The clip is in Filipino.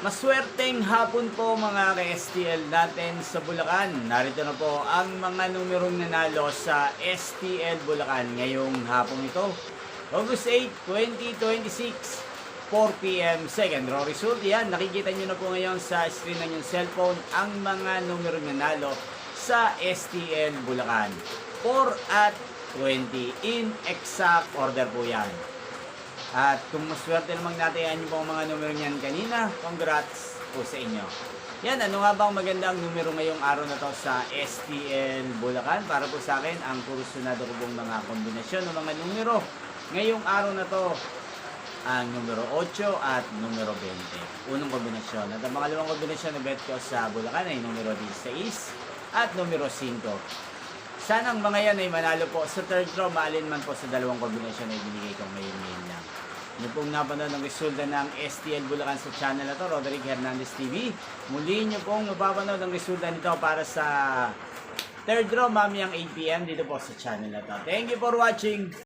Maswerteng hapon po mga ka-STL natin sa Bulacan. Narito na po ang mga numerong nanalo sa STL Bulacan ngayong hapon ito. August 8, 2026, 4 p.m. second row result. Yan, nakikita nyo na po ngayon sa screen ng yung cellphone ang mga numerong nanalo sa STL Bulacan. 4 at 20 in exact order po yan. At kung maswerte namang natin yan yung mga numero niyan kanina, congrats po sa inyo. Yan, ano nga ba ang magandang numero ngayong araw na to sa STL Bulacan? Para po sa akin, ang kursunado ko pong mga kombinasyon ng mga numero ngayong araw na to, ang numero 8 at numero 20. Unang kombinasyon. At ang pangalawang kombinasyon na bet ko sa Bulacan ay numero 16 at numero 5. Sana ang mga yan ay manalo po sa third draw, maalin man po sa dalawang kombinasyon na ibinigay ko ngayon lang. Nyo pong napanood ang resulta ng STL Bulacan sa channel na to, Roderick Hernandez TV. Muli nyo pong mapapanood ang resulta nito para sa third draw mamayang 8 p.m. dito po sa channel na to. Thank you for watching!